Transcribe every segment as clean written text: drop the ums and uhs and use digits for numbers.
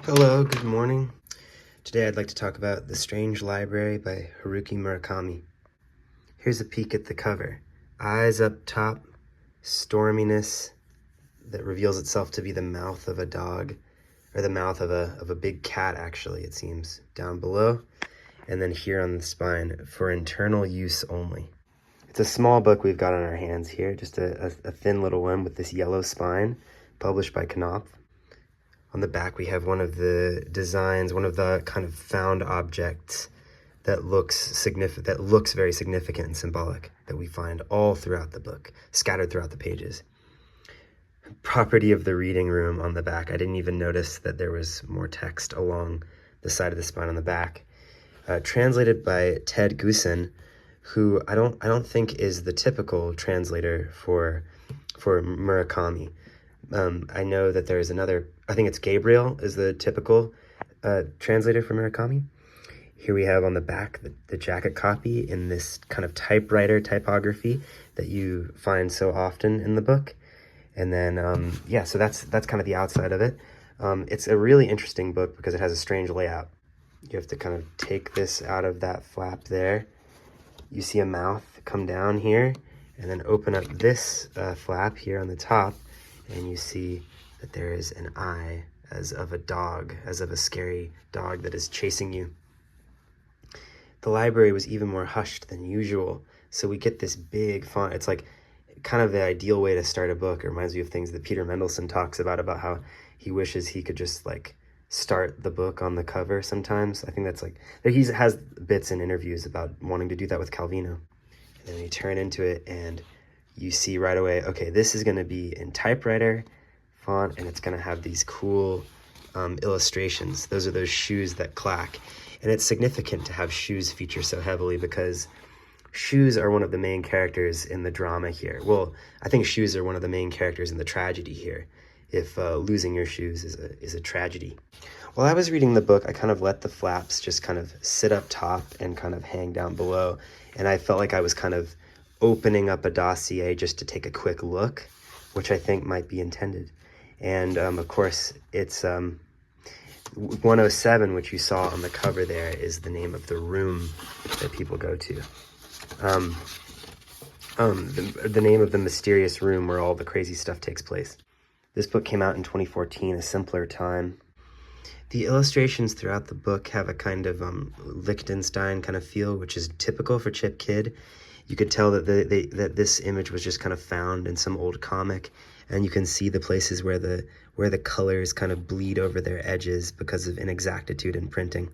Hello, good morning. Today I'd like to talk about The Strange Library by Haruki Murakami. Here's a peek at the cover. Eyes up top, storminess that reveals itself to be the mouth of a dog, or the mouth of a big cat actually, it seems, down below, and then here on the spine, for internal use only. It's a small book we've got on our hands here, just a thin little one with this yellow spine, published by Knopf. On the back, we have one of the designs, one of the kind of found objects that looks very significant and symbolic, that we find all throughout the book, scattered throughout the pages. Property of the reading room on the back. I didn't even notice that there was more text along the side of the spine on the back. Translated by Ted Gusen, who I don't think is the typical translator for Murakami. I know that there's another, I think it's Gabriel is the typical translator for Murakami. Here we have on the back the jacket copy in this kind of typewriter typography that you find so often in the book. And then, so that's kind of the outside of it. It's a really interesting book because it has a strange layout. You have to kind of take this out of that flap there. You see a mouth come down here and then open up this flap here on the top. And you see that there is an eye as of a dog, as of a scary dog that is chasing you. The library was even more hushed than usual, so we get this big font. It's like kind of the ideal way to start a book. It reminds me of things that Peter Mendelsohn talks about how he wishes he could just like start the book on the cover sometimes. I think that's like, he has bits in interviews about wanting to do that with Calvino. And then you turn into it and you see right away, okay, this is going to be in typewriter font, and it's going to have these cool illustrations. Those are those shoes that clack. And it's significant to have shoes feature so heavily because shoes are one of the main characters in the drama here. Well, I think shoes are one of the main characters in the tragedy here, if losing your shoes is a tragedy. While I was reading the book, I kind of let the flaps just kind of sit up top and kind of hang down below. And I felt like I was kind of opening up a dossier just to take a quick look, which I think might be intended. And of course, it's 107, which you saw on the cover there, is the name of the room that people go to. The name of the mysterious room where all the crazy stuff takes place. This book came out in 2014, a simpler time. The illustrations throughout the book have a kind of Liechtenstein kind of feel, which is typical for Chip Kidd. You could tell that that this image was just kind of found in some old comic, and you can see the places where the colors kind of bleed over their edges because of inexactitude in printing.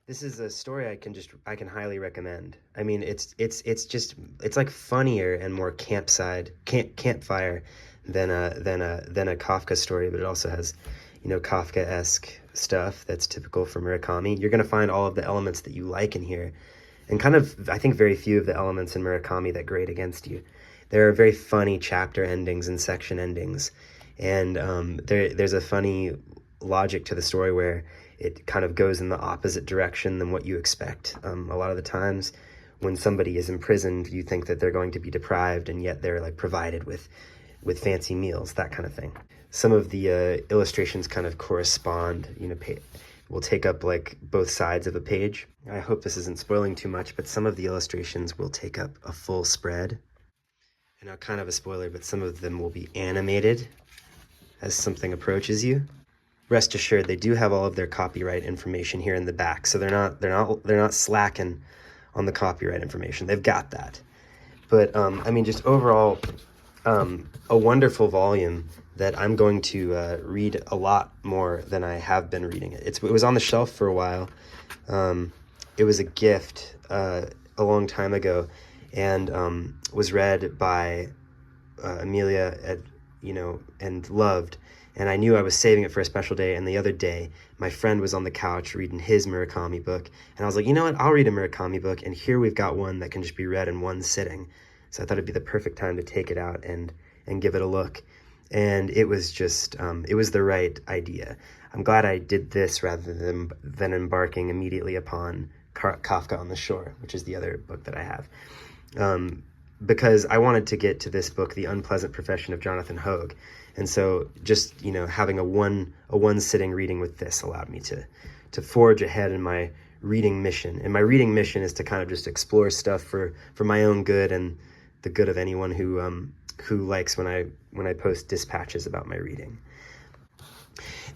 This is a story I can highly recommend. I mean, it's like funnier and more campfire than a Kafka story, but it also has, Kafka-esque stuff that's typical for Murakami. You're gonna find all of the elements that you like in here. And kind of, I think, very few of the elements in Murakami that grate against you. There are very funny chapter endings and section endings. And there's a funny logic to the story where it kind of goes in the opposite direction than what you expect. A lot of the times when somebody is imprisoned, you think that they're going to be deprived, and yet they're like provided with fancy meals, that kind of thing. Some of the illustrations kind of correspond, will take up like both sides of a page. I hope this isn't spoiling too much, but some of the illustrations will take up a full spread. And now, kind of a spoiler, but some of them will be animated as something approaches you. Rest assured, they do have all of their copyright information here in the back, so they're not slacking on the copyright information. They've got that. But I mean, just overall, a wonderful volume that I'm going to read a lot more than I have been reading it. It was on the shelf for a while. It was a gift a long time ago, and was read by Amelia, and loved. And I knew I was saving it for a special day. And the other day, my friend was on the couch reading his Murakami book, and I was like, you know what? I'll read a Murakami book. And here we've got one that can just be read in one sitting. So I thought it'd be the perfect time to take it out and give it a look. And it was just, it was the right idea. I'm glad I did this rather than embarking immediately upon Kafka on the Shore, which is the other book that I have. Because I wanted to get to this book, The Unpleasant Profession of Jonathan Hoag, And so just, you know, having a one sitting reading with this allowed me to forge ahead in my reading mission. And my reading mission is to kind of just explore stuff for my own good and the good of anyone who likes when I post dispatches about my reading.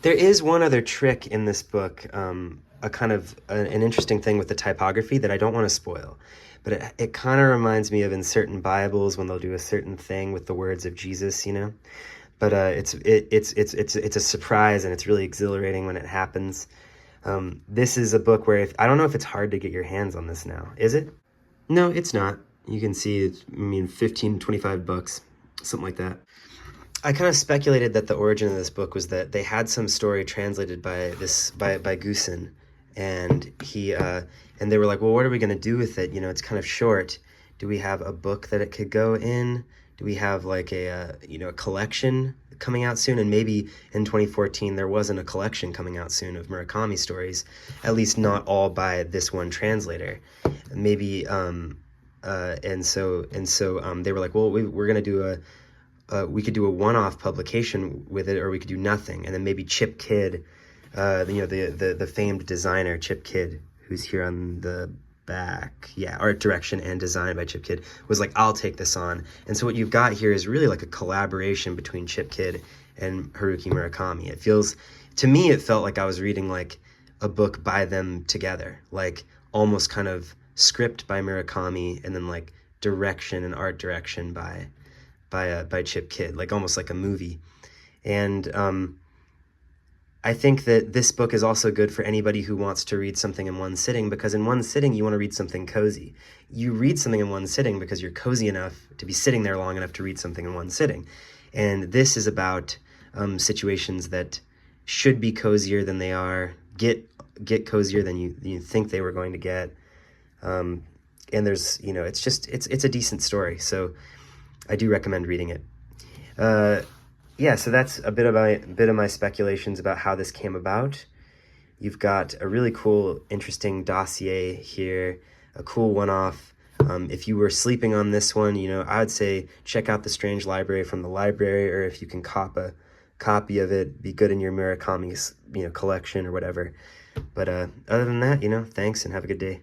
There is one other trick in this book, a kind of an interesting thing with the typography that I don't want to spoil, but it kind of reminds me of in certain Bibles when they'll do a certain thing with the words of Jesus, you know. But it's a surprise, and it's really exhilarating when it happens. This is a book where I don't know if it's hard to get your hands on this now. Is it? No, it's not. You can see it's, I mean, 15, 25 bucks, something like that. I kind of speculated that the origin of this book was that they had some story translated by Goosen, and and they were like, well, what are we going to do with it? You know, it's kind of short. Do we have a book that it could go in? Do we have like a collection coming out soon? And maybe in 2014 there wasn't a collection coming out soon of Murakami stories, at least not all by this one translator. Maybe and so they were like, well, we're gonna do we could do a one-off publication with it, or we could do nothing. And then maybe Chip Kidd, the famed designer Chip Kidd, who's here on the back, art direction and design by Chip Kidd, was like, I'll take this on. And so what you've got here is really like a collaboration between Chip Kidd and Haruki Murakami. To me it felt like I was reading like a book by them together, like almost kind of script by Murakami and then like direction and art direction by Chip Kidd, like almost like a movie. And I think that this book is also good for anybody who wants to read something in one sitting, because in one sitting you want to read something cozy. You read something in one sitting because you're cozy enough to be sitting there long enough to read something in one sitting. And this is about situations that should be cozier than they are, get cozier than you think they were going to get. And there's, it's a decent story. So I do recommend reading it. So that's a bit of my speculations about how this came about. You've got a really cool, interesting dossier here, a cool one-off. If you were sleeping on this one, I would say check out The Strange Library from the library, or if you can cop a copy of it, be good in your Murakami's, collection or whatever. But other than that, thanks and have a good day.